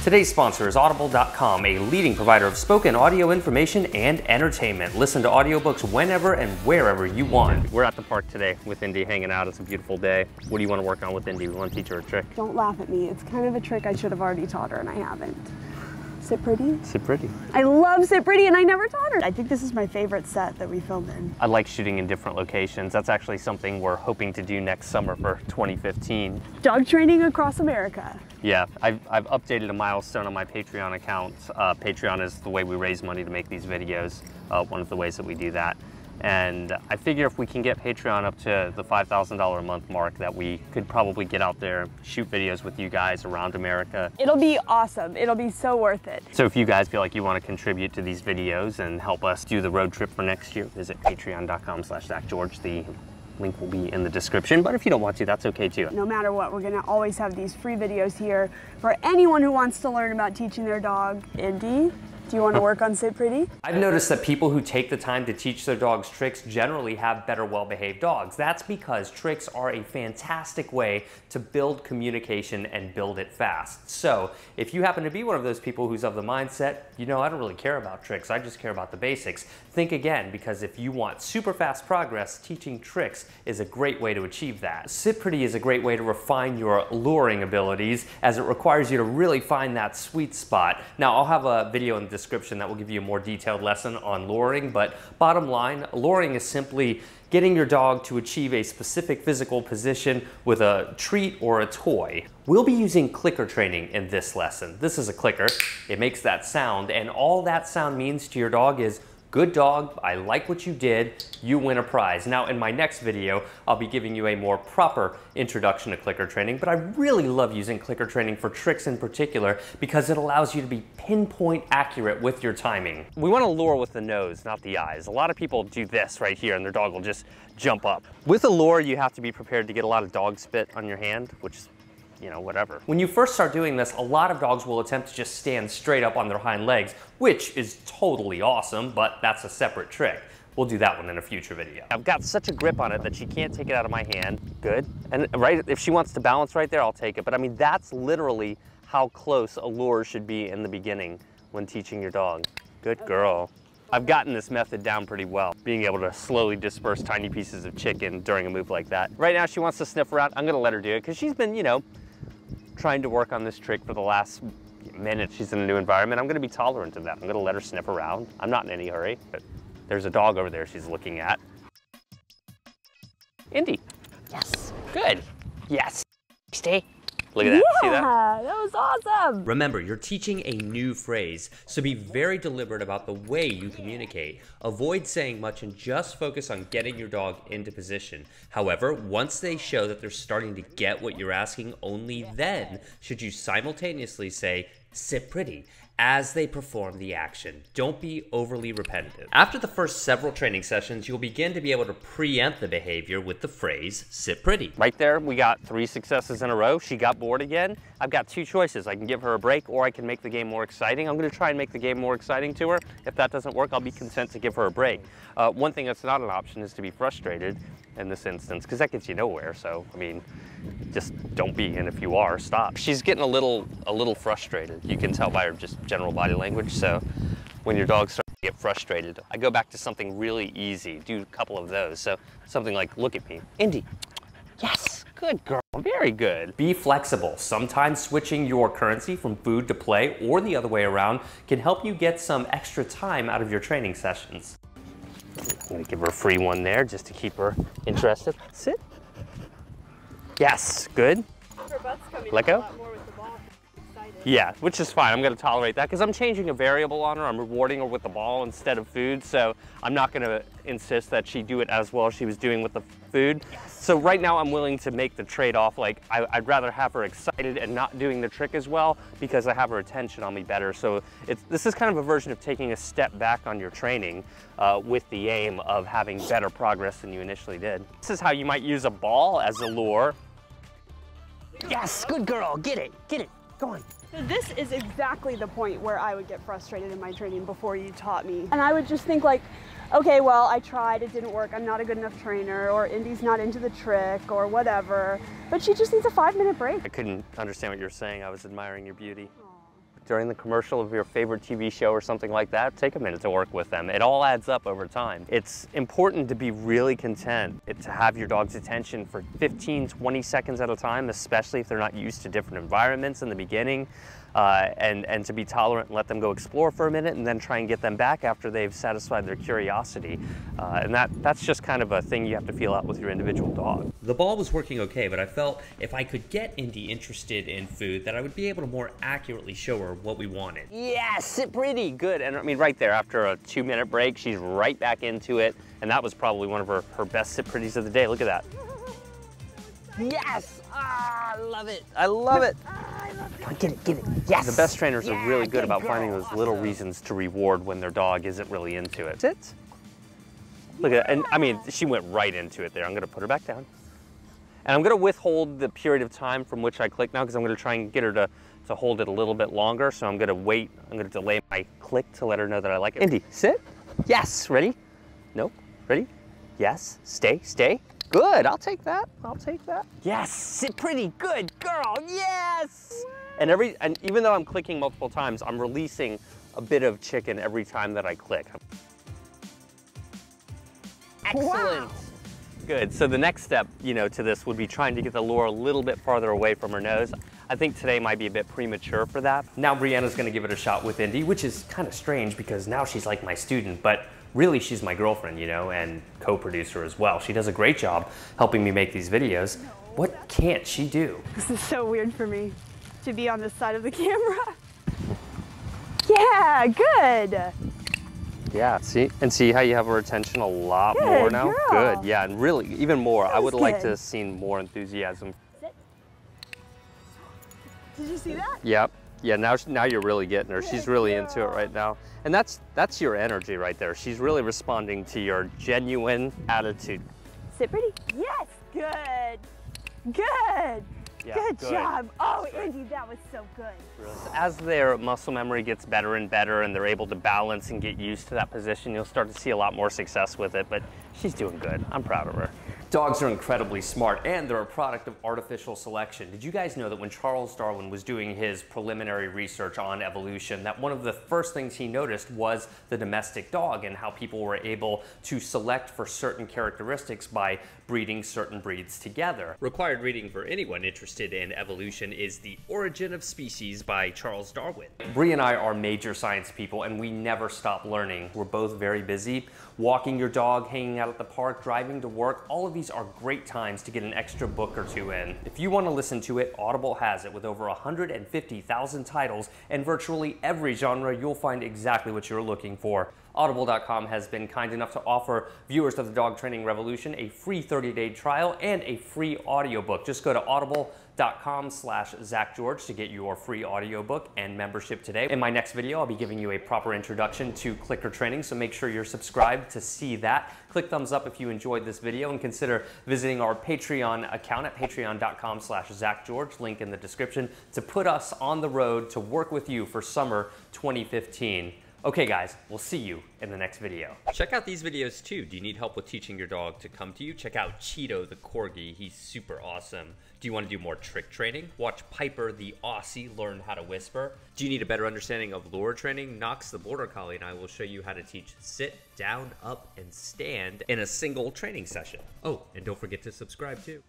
Today's sponsor is Audible.com, a leading provider of spoken audio information and entertainment. Listen to audiobooks whenever and wherever you want. We're at the park today with Indy hanging out. It's a beautiful day. What do you want to work on with Indy? We want to teach her a trick. Don't laugh at me. It's kind of a trick I should have already taught her and I haven't. Sit pretty? Sit pretty. I love sit pretty and I never taught her. I think this is my favorite set that we filmed in. I like shooting in different locations. That's actually something we're hoping to do next summer for 2015. Dog training across America. Yeah, I've updated a milestone on my Patreon account. Patreon is the way we raise money to make these videos, one of the ways that we do that. And I figure if we can get Patreon up to the $5,000 a month mark, that we could probably get out there, shoot videos with you guys around America. It'll be awesome. It'll be so worth it. So if you guys feel like you want to contribute to these videos and help us do the road trip for next year, visit patreon.com/ZachGeorge. The link will be in the description, but if you don't want to, that's okay too. No matter what, we're gonna always have these free videos here for anyone who wants to learn about teaching their dog. Indy, do you want to work on Sit Pretty? I've noticed that people who take the time to teach their dogs tricks generally have better, well-behaved dogs. That's because tricks are a fantastic way to build communication and build it fast. So if you happen to be one of those people who's of the mindset, you know, I don't really care about tricks, I just care about the basics, think again, because if you want super fast progress, teaching tricks is a great way to achieve that. Sit Pretty is a great way to refine your luring abilities, as it requires you to really find that sweet spot. Now, I'll have a video in the description that will give you a more detailed lesson on luring, but bottom line, luring is simply getting your dog to achieve a specific physical position with a treat or a toy. We'll be using clicker training in this lesson. This is a clicker. It makes that sound, and all that sound means to your dog is, good dog, I like what you did, you win a prize. Now in my next video, I'll be giving you a more proper introduction to clicker training, but I really love using clicker training for tricks in particular because it allows you to be pinpoint accurate with your timing. We want to lure with the nose, not the eyes. A lot of people do this right here and their dog will just jump up. With a lure, you have to be prepared to get a lot of dog spit on your hand, which is, you know, whatever. When you first start doing this, a lot of dogs will attempt to just stand straight up on their hind legs, which is totally awesome, but that's a separate trick. We'll do that one in a future video. I've got such a grip on it that she can't take it out of my hand. Good. And right, if she wants to balance right there, I'll take it. But I mean, that's literally how close a lure should be in the beginning when teaching your dog. Good girl. I've gotten this method down pretty well, being able to slowly disperse tiny pieces of chicken during a move like that. Right now, she wants to sniff around. I'm gonna let her do it because she's been, you know, trying to work on this trick for the last minute. She's in a new environment. I'm gonna be tolerant of that. I'm gonna let her sniff around. I'm not in any hurry, but there's a dog over there she's looking at. Indy. Yes. Good. Yes. Stay. Look at that. See that? Yeah, that was awesome. Remember, you're teaching a new phrase, so be very deliberate about the way you communicate. Avoid saying much and just focus on getting your dog into position. However, once they show that they're starting to get what you're asking, only then should you simultaneously say, sit pretty, as they perform the action. Don't be overly repetitive. After the first several training sessions, you'll begin to be able to preempt the behavior with the phrase, sit pretty. Right there, we got 3 successes in a row. She got bored again. I've got 2 choices. I can give her a break or I can make the game more exciting. I'm gonna try and make the game more exciting to her. If that doesn't work, I'll be content to give her a break. One thing that's not an option is to be frustrated in this instance, because that gets you nowhere. So, I mean, just don't be, and if you are, stop. She's getting a little frustrated. You can tell by her just general body language. So when your dog starts to get frustrated, I go back to something really easy. Do a couple of those. So something like, look at me. Indy. Yes, good girl, very good. Be flexible. Sometimes switching your currency from food to play or the other way around can help you get some extra time out of your training sessions. I'm gonna give her a free one there just to keep her interested. Sit. Yes, good. Her butt's coming Let go. a lot more with the ball. Excited. Yeah, which is fine. I'm gonna tolerate that because I'm changing a variable on her. I'm rewarding her with the ball instead of food, so I'm not gonna insist that she do it as well as she was doing with the food. Yes. So right now I'm willing to make the trade-off. Like I'd rather have her excited and not doing the trick as well because I have her attention on me better. So this is kind of a version of taking a step back on your training with the aim of having better progress than you initially did. This is how you might use a ball as a lure. Yes, good girl, get it, go on. So this is exactly the point where I would get frustrated in my training before you taught me. And I would just think like, okay, well, I tried, it didn't work, I'm not a good enough trainer, or Indy's not into the trick, or whatever. But she just needs a 5-minute break. I couldn't understand what you were saying. I was admiring your beauty. during the commercial of your favorite TV show or something like that, take a minute to work with them. It all adds up over time. It's important to be really content to have your dog's attention for 15, 20 seconds at a time, especially if they're not used to different environments in the beginning. And to be tolerant and let them go explore for a minute and then try and get them back after they've satisfied their curiosity. And that's just kind of a thing you have to feel out with your individual dog. The ball was working okay, but I felt if I could get Indy interested in food, that I would be able to more accurately show her what we wanted. Yes, sit pretty, good. And I mean, right there, after a 2-minute break, she's right back into it. And that was probably one of her best sit pretties of the day. Look at that. Yes! Ah, I love it. I love it. Come on, get it. Yes! The best trainers are really good about finding those little reasons to reward when their dog isn't really into it. Sit. Look at that. And I mean, she went right into it there. I'm going to put her back down. And I'm going to withhold the period of time from which I click now because I'm going to try and get her to hold it a little bit longer. So I'm going to wait. I'm going to delay my click to let her know that I like it. Indy, sit. Yes. Ready? Nope. Ready? Yes. Stay. Good, I'll take that. Yes, sit pretty, good girl, yes! And even though I'm clicking multiple times, I'm releasing a bit of chicken every time that I click. Excellent. Wow. Good, so the next step, to this would be trying to get the lure a little bit farther away from her nose. I think today might be a bit premature for that. Now Brianna's gonna give it a shot with Indy, which is kind of strange because now she's like my student, but really she's my girlfriend, and co-producer as well. She does a great job helping me make these videos. What can't she do? This is so weird for me to be on this side of the camera. Yeah, good. Yeah, see how you have her attention a lot more now? Girl. Good, yeah, and really, even more. I would like to have seen more enthusiasm. Sit. Did you see that? Yep. Yeah, now you're really getting her. She's really into it right now. And that's your energy right there. She's really responding to your genuine attitude. Sit pretty. Yes, good. Yeah, good job. Oh, Indy, that was so good. As their muscle memory gets better and better and they're able to balance and get used to that position, you'll start to see a lot more success with it, but she's doing good. I'm proud of her. Dogs are incredibly smart and they're a product of artificial selection. Did you guys know that when Charles Darwin was doing his preliminary research on evolution, that one of the first things he noticed was the domestic dog and how people were able to select for certain characteristics by breeding certain breeds together. Required reading for anyone interested in evolution is The Origin of Species by Charles Darwin. Bree and I are major science people and we never stop learning. We're both very busy. Walking your dog, hanging out at the park, driving to work, all of these are great times to get an extra book or two in. If you want to listen to it, Audible has it with over 150,000 titles and virtually every genre. You'll find exactly what you're looking for. Audible.com has been kind enough to offer viewers of the Dog Training Revolution a free 30-day trial and a free audiobook. Just go to audible.com/ZachGeorge to get your free audiobook and membership today. In my next video, I'll be giving you a proper introduction to clicker training, so make sure you're subscribed to see that. Click thumbs up if you enjoyed this video and consider visiting our Patreon account at patreon.com/ZachGeorge, link in the description, to put us on the road to work with you for summer 2015. Okay guys, we'll see you in the next video. Check out these videos too. Do you need help with teaching your dog to come to you? Check out Cheeto the Corgi, he's super awesome. Do you want to do more trick training? Watch Piper the Aussie learn how to whisper. Do you need a better understanding of lure training? Knox the Border Collie and I will show you how to teach sit, down, up, and stand in a single training session. Oh, and don't forget to subscribe too.